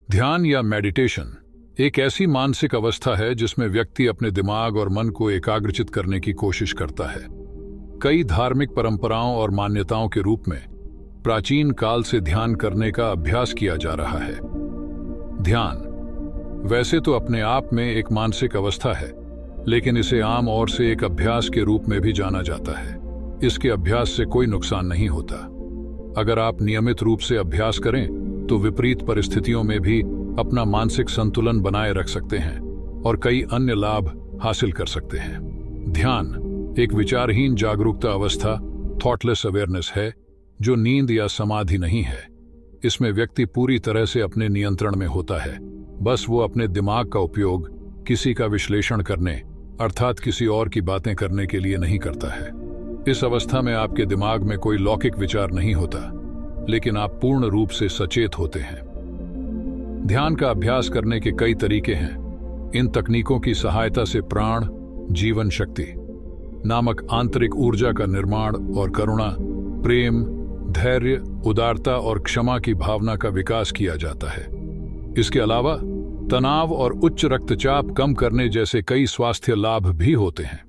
ध्यान या मेडिटेशन एक ऐसी मानसिक अवस्था है जिसमें व्यक्ति अपने दिमाग और मन को एकाग्रचित करने की कोशिश करता है। कई धार्मिक परंपराओं और मान्यताओं के रूप में प्राचीन काल से ध्यान करने का अभ्यास किया जा रहा है। ध्यान वैसे तो अपने आप में एक मानसिक अवस्था है, लेकिन इसे आम और से एक अभ्यास के रूप में भी जाना जाता है। इसके अभ्यास से कोई नुकसान नहीं होता। अगर आप नियमित रूप से अभ्यास करें तो विपरीत परिस्थितियों में भी अपना मानसिक संतुलन बनाए रख सकते हैं और कई अन्य लाभ हासिल कर सकते हैं। ध्यान एक विचारहीन जागरूकता अवस्था, थॉटलेस अवेयरनेस है, जो नींद या समाधि नहीं है। इसमें व्यक्ति पूरी तरह से अपने नियंत्रण में होता है। बस वो अपने दिमाग का उपयोग किसी का विश्लेषण करने, अर्थात किसी और की बातें करने के लिए नहीं करता है। इस अवस्था में आपके दिमाग में कोई लौकिक विचार नहीं होता, लेकिन आप पूर्ण रूप से सचेत होते हैं। ध्यान का अभ्यास करने के कई तरीके हैं। इन तकनीकों की सहायता से प्राण, जीवन शक्ति नामक आंतरिक ऊर्जा का निर्माण और करुणा, प्रेम, धैर्य, उदारता और क्षमा की भावना का विकास किया जाता है। इसके अलावा तनाव और उच्च रक्तचाप कम करने जैसे कई स्वास्थ्य लाभ भी होते हैं।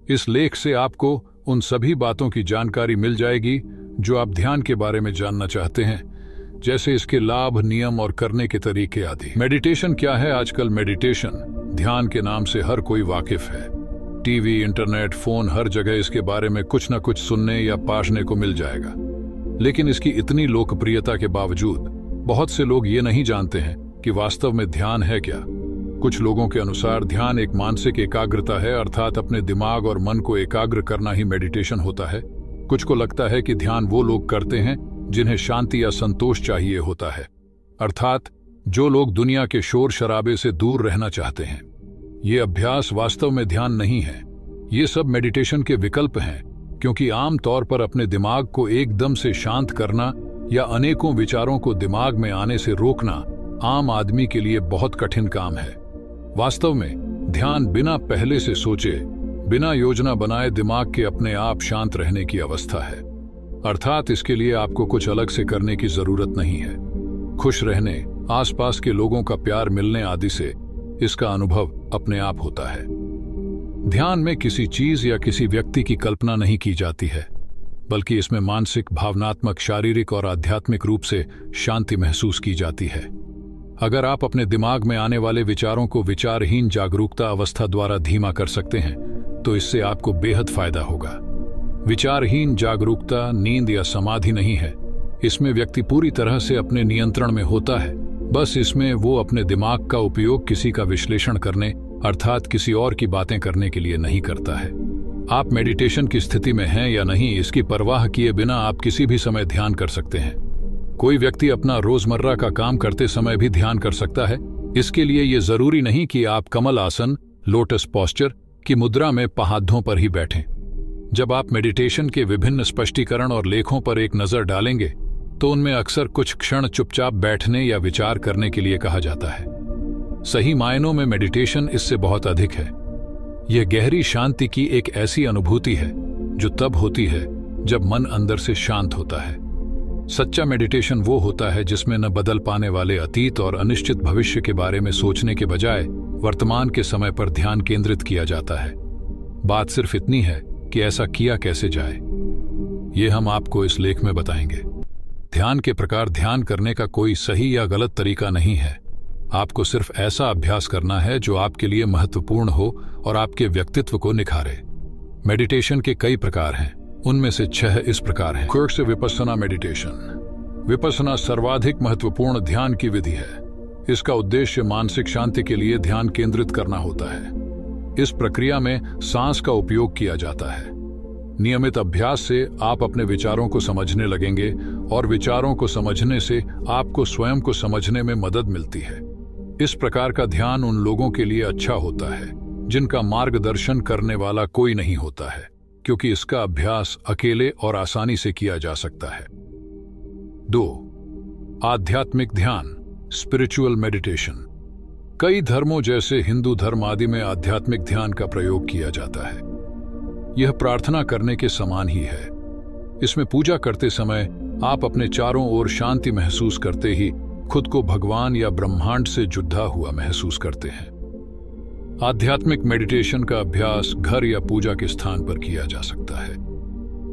इस लेख से आपको उन सभी बातों की जानकारी मिल जाएगी जो आप ध्यान के बारे में जानना चाहते हैं, जैसे इसके लाभ, नियम और करने के तरीके आदि। मेडिटेशन क्या है? आजकल मेडिटेशन ध्यान के नाम से हर कोई वाकिफ है। टीवी, इंटरनेट, फोन, हर जगह इसके बारे में कुछ न कुछ सुनने या पढ़ने को मिल जाएगा। लेकिन इसकी इतनी लोकप्रियता के बावजूद बहुत से लोग ये नहीं जानते हैं कि वास्तव में ध्यान है क्या। कुछ लोगों के अनुसार ध्यान एक मानसिक एकाग्रता है, अर्थात अपने दिमाग और मन को एकाग्र करना ही मेडिटेशन होता है। कुछ को लगता है कि ध्यान वो लोग करते हैं जिन्हें शांति या संतोष चाहिए होता है, अर्थात जो लोग दुनिया के शोर शराबे से दूर रहना चाहते हैं। ये अभ्यास वास्तव में ध्यान नहीं है। ये सब मेडिटेशन के विकल्प हैं, क्योंकि आम तौर पर अपने दिमाग को एकदम से शांत करना या अनेकों विचारों को दिमाग में आने से रोकना आम आदमी के लिए बहुत कठिन काम है। वास्तव में ध्यान बिना पहले से सोचे, बिना योजना बनाए दिमाग के अपने आप शांत रहने की अवस्था है, अर्थात इसके लिए आपको कुछ अलग से करने की जरूरत नहीं है। खुश रहने, आसपास के लोगों का प्यार मिलने आदि से इसका अनुभव अपने आप होता है। ध्यान में किसी चीज या किसी व्यक्ति की कल्पना नहीं की जाती है, बल्कि इसमें मानसिक, भावनात्मक, शारीरिक और आध्यात्मिक रूप से शांति महसूस की जाती है। अगर आप अपने दिमाग में आने वाले विचारों को विचारहीन जागरूकता अवस्था द्वारा धीमा कर सकते हैं, तो इससे आपको बेहद फायदा होगा। विचारहीन जागरूकता नींद या समाधि नहीं है। इसमें व्यक्ति पूरी तरह से अपने नियंत्रण में होता है। बस इसमें वो अपने दिमाग का उपयोग किसी का विश्लेषण करने, अर्थात किसी और की बातें करने के लिए नहीं करता है। आप मेडिटेशन की स्थिति में हैं या नहीं, इसकी परवाह किए बिना आप किसी भी समय ध्यान कर सकते हैं। कोई व्यक्ति अपना रोजमर्रा का काम करते समय भी ध्यान कर सकता है। इसके लिए ये जरूरी नहीं कि आप कमल आसन, लोटस पोस्चर की मुद्रा में हाथों पर ही बैठें। जब आप मेडिटेशन के विभिन्न स्पष्टीकरण और लेखों पर एक नजर डालेंगे, तो उनमें अक्सर कुछ क्षण चुपचाप बैठने या विचार करने के लिए कहा जाता है। सही मायनों में मेडिटेशन इससे बहुत अधिक है। यह गहरी शांति की एक ऐसी अनुभूति है जो तब होती है जब मन अंदर से शांत होता है। सच्चा मेडिटेशन वो होता है जिसमें न बदल पाने वाले अतीत और अनिश्चित भविष्य के बारे में सोचने के बजाय वर्तमान के समय पर ध्यान केंद्रित किया जाता है। बात सिर्फ इतनी है कि ऐसा किया कैसे जाए, ये हम आपको इस लेख में बताएंगे। ध्यान के प्रकार, ध्यान करने का कोई सही या गलत तरीका नहीं है। आपको सिर्फ ऐसा अभ्यास करना है जो आपके लिए महत्वपूर्ण हो और आपके व्यक्तित्व को निखारे। मेडिटेशन के कई प्रकार हैं। उनमें से 6 इस प्रकार हैं। क्विक से विपस्सना मेडिटेशन। विपस्सना सर्वाधिक महत्वपूर्ण ध्यान की विधि है। इसका उद्देश्य मानसिक शांति के लिए ध्यान केंद्रित करना होता है। इस प्रक्रिया में सांस का उपयोग किया जाता है। नियमित अभ्यास से आप अपने विचारों को समझने लगेंगे और विचारों को समझने से आपको स्वयं को समझने में मदद मिलती है। इस प्रकार का ध्यान उन लोगों के लिए अच्छा होता है जिनका मार्गदर्शन करने वाला कोई नहीं होता है, क्योंकि इसका अभ्यास अकेले और आसानी से किया जा सकता है। 2. आध्यात्मिक ध्यान, स्पिरिचुअल मेडिटेशन। कई धर्मों जैसे हिंदू धर्म आदि में आध्यात्मिक ध्यान का प्रयोग किया जाता है। यह प्रार्थना करने के समान ही है। इसमें पूजा करते समय आप अपने चारों ओर शांति महसूस करते ही खुद को भगवान या ब्रह्मांड से जुड़ा हुआ महसूस करते हैं। आध्यात्मिक मेडिटेशन का अभ्यास घर या पूजा के स्थान पर किया जा सकता है।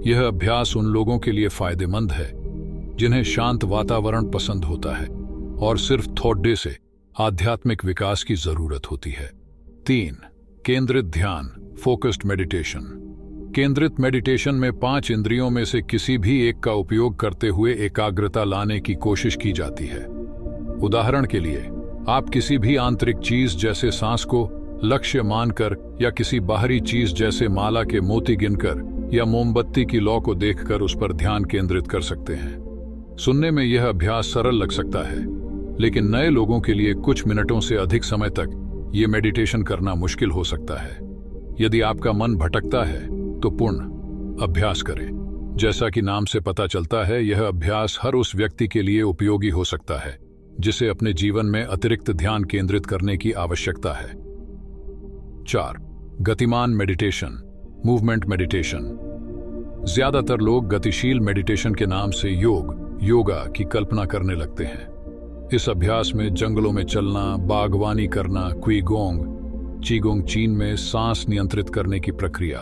यह अभ्यास उन लोगों के लिए फायदेमंद है जिन्हें शांत वातावरण पसंद होता है और सिर्फ थोड़े से आध्यात्मिक विकास की जरूरत होती है। 3. केंद्रित ध्यान, फोकस्ड मेडिटेशन। केंद्रित मेडिटेशन में 5 इंद्रियों में से किसी भी एक का उपयोग करते हुए एकाग्रता लाने की कोशिश की जाती है। उदाहरण के लिए, आप किसी भी आंतरिक चीज जैसे सांस को लक्ष्य मानकर या किसी बाहरी चीज जैसे माला के मोती गिनकर या मोमबत्ती की लौ को देखकर उस पर ध्यान केंद्रित कर सकते हैं। सुनने में यह अभ्यास सरल लग सकता है, लेकिन नए लोगों के लिए कुछ मिनटों से अधिक समय तक ये मेडिटेशन करना मुश्किल हो सकता है। यदि आपका मन भटकता है तो पूर्ण अभ्यास करें। जैसा कि नाम से पता चलता है, यह अभ्यास हर उस व्यक्ति के लिए उपयोगी हो सकता है जिसे अपने जीवन में अतिरिक्त ध्यान केंद्रित करने की आवश्यकता है। 4. गतिमान मेडिटेशन, मूवमेंट मेडिटेशन। ज्यादातर लोग गतिशील मेडिटेशन के नाम से योगा की कल्पना करने लगते हैं। इस अभ्यास में जंगलों में चलना, बागवानी करना, क्विगोंग, चीगोंग चीन में सांस नियंत्रित करने की प्रक्रिया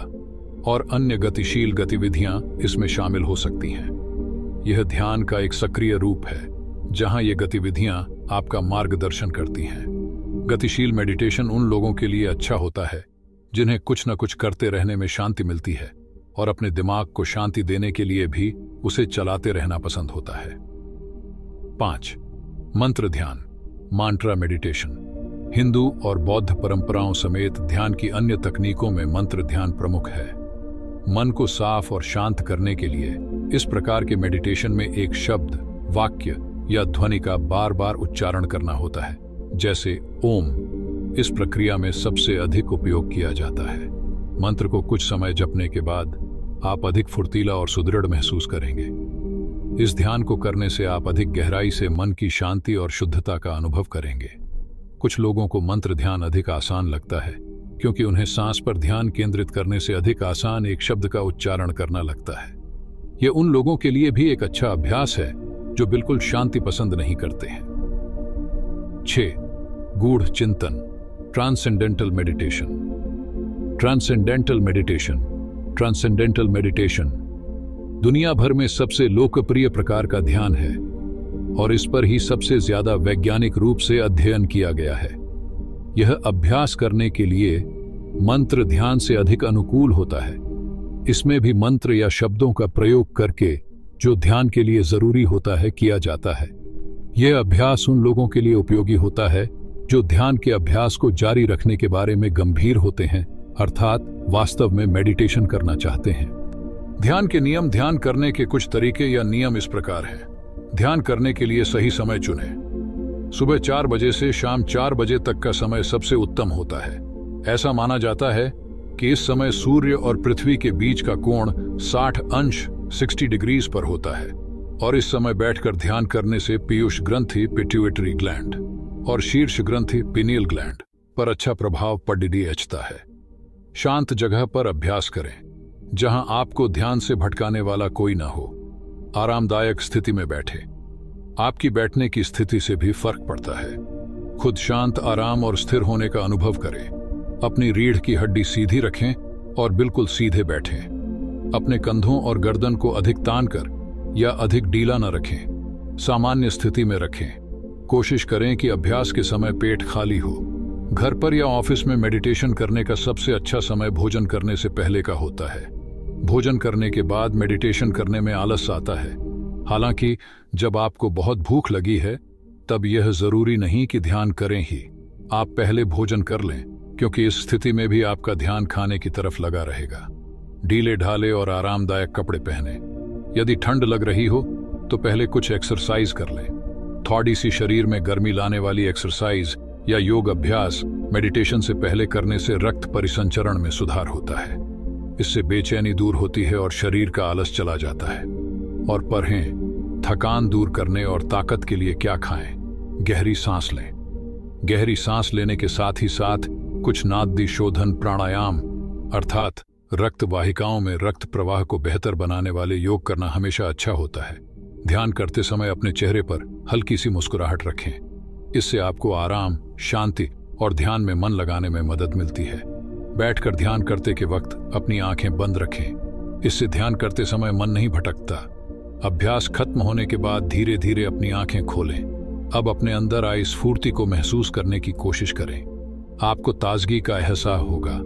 और अन्य गतिशील गतिविधियां इसमें शामिल हो सकती हैं। यह ध्यान का एक सक्रिय रूप है जहां ये गतिविधियां आपका मार्गदर्शन करती हैं। गतिशील मेडिटेशन उन लोगों के लिए अच्छा होता है जिन्हें कुछ न कुछ करते रहने में शांति मिलती है और अपने दिमाग को शांति देने के लिए भी उसे चलाते रहना पसंद होता है। 5. मंत्र ध्यान, मांट्रा मेडिटेशन। हिंदू और बौद्ध परंपराओं समेत ध्यान की अन्य तकनीकों में मंत्र ध्यान प्रमुख है। मन को साफ और शांत करने के लिए इस प्रकार के मेडिटेशन में एक शब्द, वाक्य या ध्वनि का बार बार उच्चारण करना होता है, जैसे ओम। इस प्रक्रिया में सबसे अधिक उपयोग किया जाता है। मंत्र को कुछ समय जपने के बाद आप अधिक फुर्तीला और सुदृढ़ महसूस करेंगे। इस ध्यान को करने से आप अधिक गहराई से मन की शांति और शुद्धता का अनुभव करेंगे। कुछ लोगों को मंत्र ध्यान अधिक आसान लगता है क्योंकि उन्हें सांस पर ध्यान केंद्रित करने से अधिक आसान एक शब्द का उच्चारण करना लगता है। यह उन लोगों के लिए भी एक अच्छा अभ्यास है जो बिल्कुल शांति पसंद नहीं करते हैं। 6. गूढ़ चिंतन, ट्रांसेंडेंटल मेडिटेशन। ट्रांसेंडेंटल मेडिटेशन दुनिया भर में सबसे लोकप्रिय प्रकार का ध्यान है और इस पर ही सबसे ज्यादा वैज्ञानिक रूप से अध्ययन किया गया है। यह अभ्यास करने के लिए मंत्र ध्यान से अधिक अनुकूल होता है। इसमें भी मंत्र या शब्दों का प्रयोग करके जो ध्यान के लिए जरूरी होता है किया जाता है। यह अभ्यास उन लोगों के लिए उपयोगी होता है जो ध्यान के अभ्यास को जारी रखने के बारे में गंभीर होते हैं, अर्थात वास्तव में मेडिटेशन करना चाहते हैं। ध्यान के नियम। ध्यान करने के कुछ तरीके या नियम इस प्रकार हैं। ध्यान करने के लिए सही समय चुनें। सुबह 4 बजे से शाम 4 बजे तक का समय सबसे उत्तम होता है। ऐसा माना जाता है कि इस समय सूर्य और पृथ्वी के बीच का कोण 60 अंश 60 डिग्रीज पर होता है और इस समय बैठकर ध्यान करने से पीयूष ग्रंथि पिट्यूटरी ग्लैंड और शीर्ष ग्रंथि पिनियल ग्लैंड पर अच्छा प्रभाव पड़ता है। शांत जगह पर अभ्यास करें जहां आपको ध्यान से भटकाने वाला कोई ना हो। आरामदायक स्थिति में बैठे। आपकी बैठने की स्थिति से भी फर्क पड़ता है। खुद शांत, आराम और स्थिर होने का अनुभव करें। अपनी रीढ़ की हड्डी सीधी रखें और बिल्कुल सीधे बैठें। अपने कंधों और गर्दन को अधिक तान कर या अधिक ढीला न रखें। सामान्य स्थिति में रखें। कोशिश करें कि अभ्यास के समय पेट खाली हो। घर पर या ऑफिस में मेडिटेशन करने का सबसे अच्छा समय भोजन करने से पहले का होता है। भोजन करने के बाद मेडिटेशन करने में आलस आता है। हालांकि जब आपको बहुत भूख लगी है तब यह जरूरी नहीं कि ध्यान करें ही। आप पहले भोजन कर लें क्योंकि इस स्थिति में भी आपका ध्यान खाने की तरफ लगा रहेगा। ढीले ढाले और आरामदायक कपड़े पहने। यदि ठंड लग रही हो तो पहले कुछ एक्सरसाइज कर लें। थोड़ी सी शरीर में गर्मी लाने वाली एक्सरसाइज या योग अभ्यास मेडिटेशन से पहले करने से रक्त परिसंचरण में सुधार होता है। इससे बेचैनी दूर होती है और शरीर का आलस चला जाता है। और पढ़ें, थकान दूर करने और ताकत के लिए क्या खाएं। गहरी सांस लें। गहरी सांस लेने के साथ ही साथ कुछ नाड़ी शोधन प्राणायाम अर्थात रक्त वाहिकाओं में रक्त प्रवाह को बेहतर बनाने वाले योग करना हमेशा अच्छा होता है। ध्यान करते समय अपने चेहरे पर हल्की सी मुस्कुराहट रखें। इससे आपको आराम, शांति और ध्यान में मन लगाने में मदद मिलती है। बैठकर ध्यान करते के वक्त अपनी आंखें बंद रखें। इससे ध्यान करते समय मन नहीं भटकता। अभ्यास खत्म होने के बाद धीरे धीरे अपनी आंखें खोलें। अब अपने अंदर आई स्फूर्ति को महसूस करने की कोशिश करें। आपको ताजगी का एहसास होगा।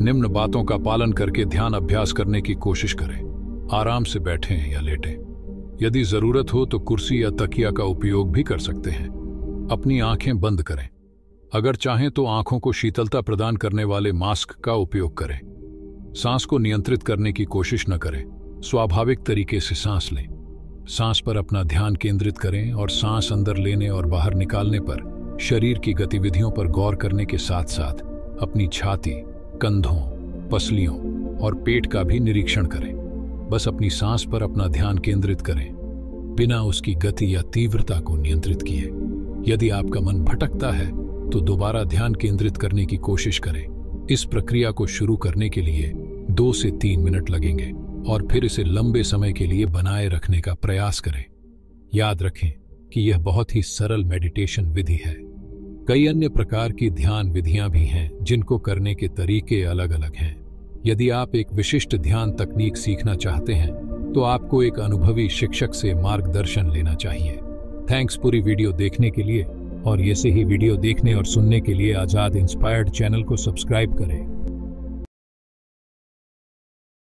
निम्न बातों का पालन करके ध्यान अभ्यास करने की कोशिश करें। आराम से बैठें या लेटें। यदि जरूरत हो तो कुर्सी या तकिया का उपयोग भी कर सकते हैं। अपनी आंखें बंद करें। अगर चाहें तो आंखों को शीतलता प्रदान करने वाले मास्क का उपयोग करें। सांस को नियंत्रित करने की कोशिश न करें। स्वाभाविक तरीके से सांस लें। सांस पर अपना ध्यान केंद्रित करें और सांस अंदर लेने और बाहर निकालने पर शरीर की गतिविधियों पर गौर करने के साथ साथ अपनी छाती, कंधों, पसलियों और पेट का भी निरीक्षण करें। बस अपनी सांस पर अपना ध्यान केंद्रित करें, बिना उसकी गति या तीव्रता को नियंत्रित किए। यदि आपका मन भटकता है तो दोबारा ध्यान केंद्रित करने की कोशिश करें। इस प्रक्रिया को शुरू करने के लिए 2 से 3 मिनट लगेंगे और फिर इसे लंबे समय के लिए बनाए रखने का प्रयास करें। याद रखें कि यह बहुत ही सरल मेडिटेशन विधि है। कई अन्य प्रकार की ध्यान विधियां भी हैं जिनको करने के तरीके अलग अलग हैं। यदि आप एक विशिष्ट ध्यान तकनीक सीखना चाहते हैं तो आपको एक अनुभवी शिक्षक से मार्गदर्शन लेना चाहिए। थैंक्स पूरी वीडियो देखने के लिए, और ऐसे ही वीडियो देखने और सुनने के लिए आजाद इंस्पायर्ड चैनल को सब्सक्राइब करें।